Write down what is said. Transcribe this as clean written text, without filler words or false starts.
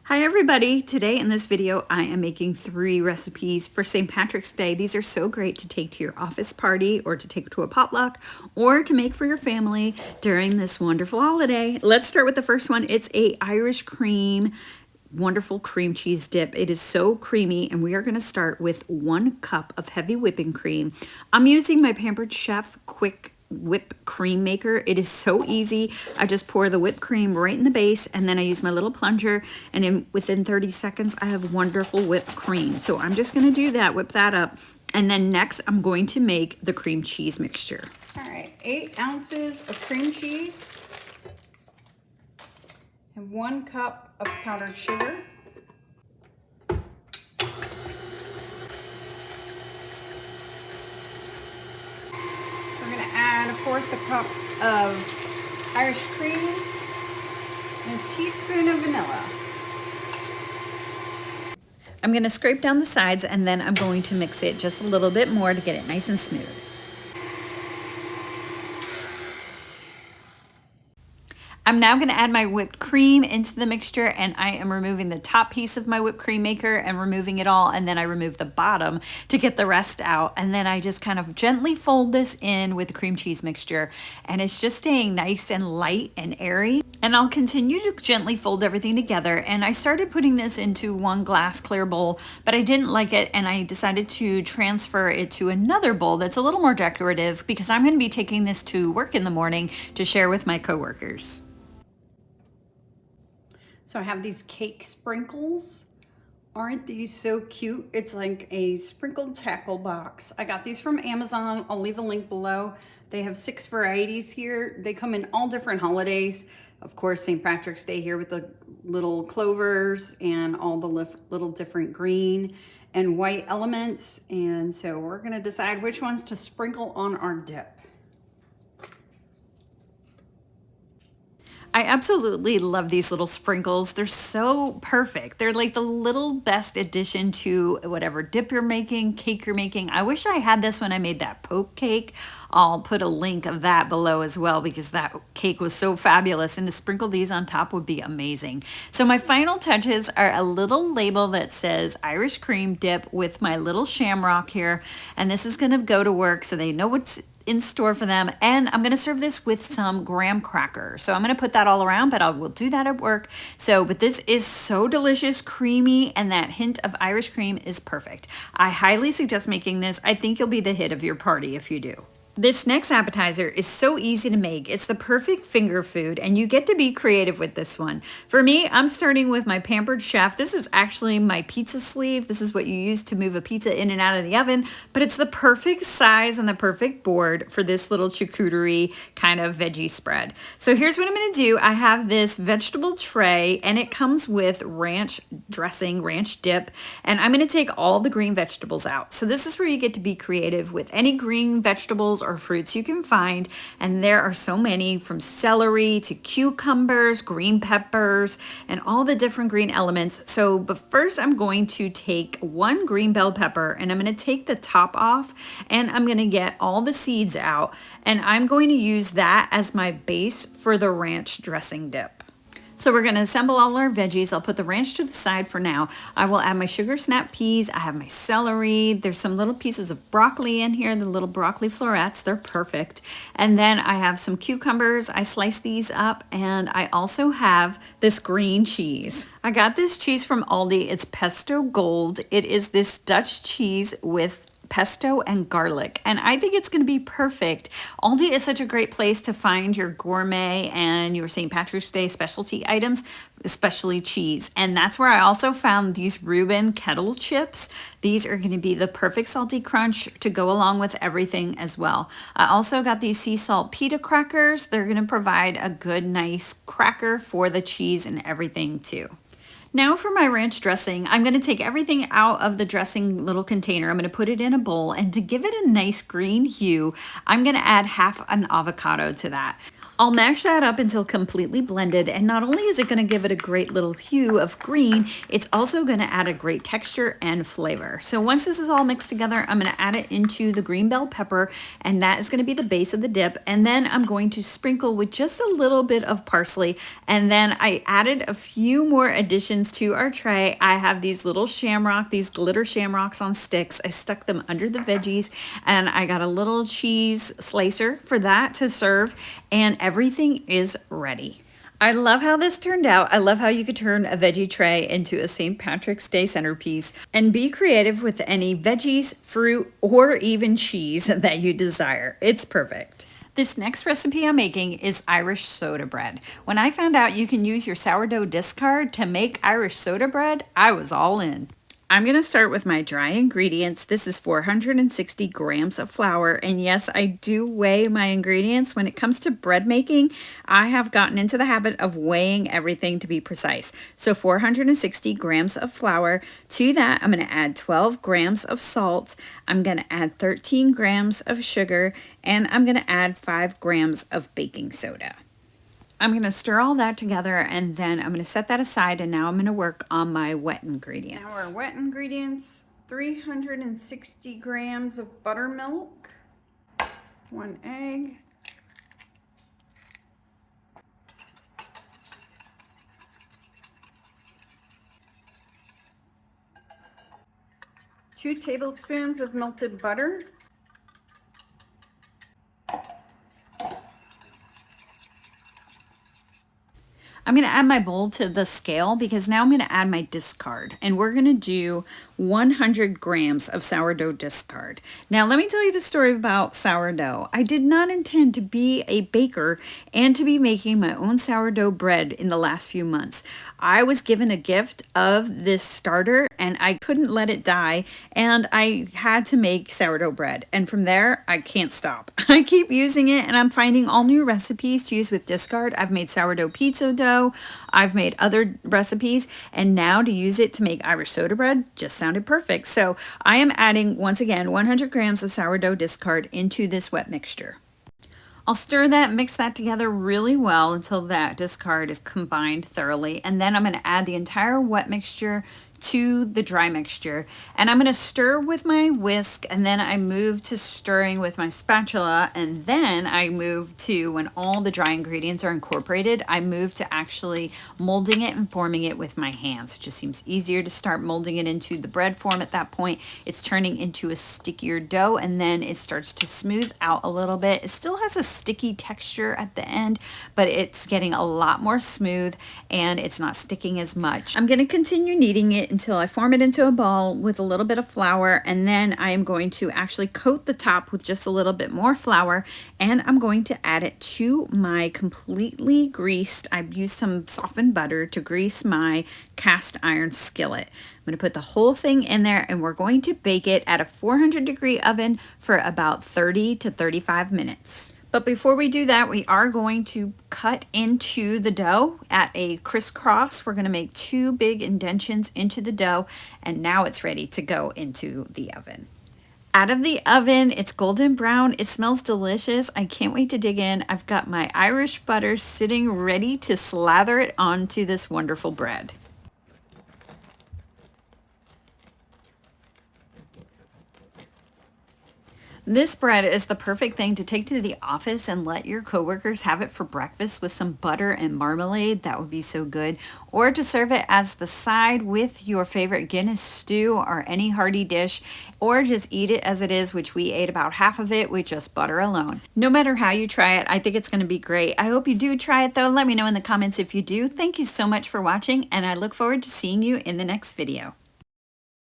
Hi everybody! Today in this video I am making 3 recipes for St. Patrick's Day. These are so great to take to your office party or to take to a potluck or to make for your family during this wonderful holiday. Let's start with the first one. It's a Irish cream, wonderful cream cheese dip. It is so creamy, and we are going to start with 1 cup of heavy whipping cream. I'm using my Pampered Chef quick whip cream maker. It is so easy. I just pour the whipped cream right in the base, and then I use my little plunger, and within 30 seconds I have wonderful whipped cream. So I'm just going to do that, whip that up, and then next I'm going to make the cream cheese mixture. All right, 8 ounces of cream cheese and 1 cup of powdered sugar. Add 1/4 cup of Irish cream and a teaspoon of vanilla. I'm going to scrape down the sides, and then I'm going to mix it just a little bit more to get it nice and smooth. I'm now going to add my whipped cream into the mixture, and I am removing the top piece of my whipped cream maker and removing it all, and then I remove the bottom to get the rest out, and then I just kind of gently fold this in with the cream cheese mixture, and it's just staying nice and light and airy. And I'll continue to gently fold everything together, and I started putting this into 1 glass clear bowl, but I didn't like it, and I decided to transfer it to another bowl that's a little more decorative because I'm going to be taking this to work in the morning to share with my coworkers. So I have these cake sprinkles. Aren't these so cute? It's like a sprinkled tackle box. I got these from Amazon. I'll leave a link below. They have 6 varieties here. They come in all different holidays. Of course, St. Patrick's Day here with the little clovers and all the little different green and white elements. And so we're gonna decide which ones to sprinkle on our dip. I absolutely love these little sprinkles. They're so perfect. They're like the little best addition to whatever dip you're making, cake you're making. I wish I had this when I made that poke cake. I'll put a link of that below as well because that cake was so fabulous, and to sprinkle these on top would be amazing. So my final touches are a little label that says Irish cream dip with my little shamrock here, and this is gonna go to work so they know what's in store for them. And I'm going to serve this with some graham cracker. So I'm going to put that all around, but I will do that at work. But this is so delicious, creamy, and that hint of Irish cream is perfect. I highly suggest making this. I think you'll be the hit of your party if you do. This next appetizer is so easy to make. It's the perfect finger food, and you get to be creative with this one. For me, I'm starting with my Pampered Chef. This is actually my pizza sleeve. This is what you use to move a pizza in and out of the oven, but it's the perfect size and the perfect board for this little charcuterie kind of veggie spread. So here's what I'm going to do. I have this vegetable tray, and it comes with ranch dressing, ranch dip, and I'm going to take all the green vegetables out. So this is where you get to be creative with any green vegetables or fruits you can find, and there are so many, from celery to cucumbers, green peppers, and all the different green elements. But first I'm going to take 1 green bell pepper, and I'm going to take the top off, and I'm going to get all the seeds out, and I'm going to use that as my base for the ranch dressing dip. So we're going to assemble all our veggies. I'll put the ranch to the side for now. I will add my sugar snap peas. I have my celery. There's some little pieces of broccoli in here, the little broccoli florets. They're perfect. And then I have some cucumbers. I slice these up, and I also have this green cheese. I got this cheese from Aldi. It's Pesto Gold. It is this Dutch cheese with pesto and garlic, and I think it's going to be perfect. Aldi is such a great place to find your gourmet and your St. Patrick's Day specialty items, especially cheese. And that's where I also found these Reuben kettle chips. These are going to be the perfect salty crunch to go along with everything as well. I also got these sea salt pita crackers. They're going to provide a good, nice cracker for the cheese and everything too. Now for my ranch dressing, I'm going to take everything out of the dressing little container. I'm going to put it in a bowl, and to give it a nice green hue, I'm going to add half an avocado to that. I'll mash that up until completely blended, and not only is it going to give it a great little hue of green, it's also going to add a great texture and flavor. So once this is all mixed together, I'm going to add it into the green bell pepper, and that is going to be the base of the dip. And then I'm going to sprinkle with just a little bit of parsley, and then I added a few more additions to our tray. I have these little shamrock, these glitter shamrocks on sticks. I stuck them under the veggies, and I got a little cheese slicer for that to serve, and everything is ready. I love how this turned out. I love how you could turn a veggie tray into a St. Patrick's Day centerpiece, and be creative with any veggies, fruit, or even cheese that you desire. It's perfect. This next recipe I'm making is Irish soda bread. When I found out you can use your sourdough discard to make Irish soda bread, I was all in. I'm going to start with my dry ingredients. This is 460 grams of flour, and yes, I do weigh my ingredients. When it comes to bread making, I have gotten into the habit of weighing everything to be precise. So 460 grams of flour. To that, I'm going to add 12 grams of salt. I'm going to add 13 grams of sugar, and I'm going to add 5 grams of baking soda. I'm going to stir all that together, and then I'm going to set that aside, and now I'm going to work on my wet ingredients. Now our wet ingredients, 360 grams of buttermilk, 1 egg, 2 tablespoons of melted butter, I'm going to add my bowl to the scale because now I'm going to add my discard, and we're going to do 100 grams of sourdough discard. Now let me tell you the story about sourdough. I did not intend to be a baker and to be making my own sourdough bread in the last few months. I was given a gift of this starter and I couldn't let it die, and I had to make sourdough bread, and from there I can't stop. I keep using it, and I'm finding all new recipes to use with discard. I've made sourdough pizza dough, I've made other recipes, and now to use it to make Irish soda bread just sounded perfect. So I am adding, once again, 100 grams of sourdough discard into this wet mixture. I'll stir that, mix that together really well until that discard is combined thoroughly, and then I'm going to add the entire wet mixture to the dry mixture, and I'm going to stir with my whisk, and then I move to stirring with my spatula, and then I move to, when all the dry ingredients are incorporated, I move to actually molding it and forming it with my hands. It just seems easier to start molding it into the bread form at that point. It's turning into a stickier dough, and then it starts to smooth out a little bit. It still has a sticky texture at the end, but it's getting a lot more smooth and it's not sticking as much. I'm going to continue kneading it until I form it into a ball with a little bit of flour, and then I am going to actually coat the top with just a little bit more flour, and I'm going to add it to my completely greased, I've used some softened butter to grease my cast iron skillet. I'm going to put the whole thing in there, and we're going to bake it at a 400-degree oven for about 30 to 35 minutes. But before we do that, we are going to cut into the dough at a crisscross. We're going to make 2 big indentions into the dough, and now it's ready to go into the oven. Out of the oven, it's golden brown. It smells delicious. I can't wait to dig in. I've got my Irish butter sitting ready to slather it onto this wonderful bread. This bread is the perfect thing to take to the office and let your coworkers have it for breakfast with some butter and marmalade. That would be so good. Or to serve it as the side with your favorite Guinness stew or any hearty dish, or just eat it as it is, which we ate about half of it with just butter alone. No matter how you try it, I think it's going to be great. I hope you do try it though. Let me know in the comments if you do. Thank you so much for watching, and I look forward to seeing you in the next video.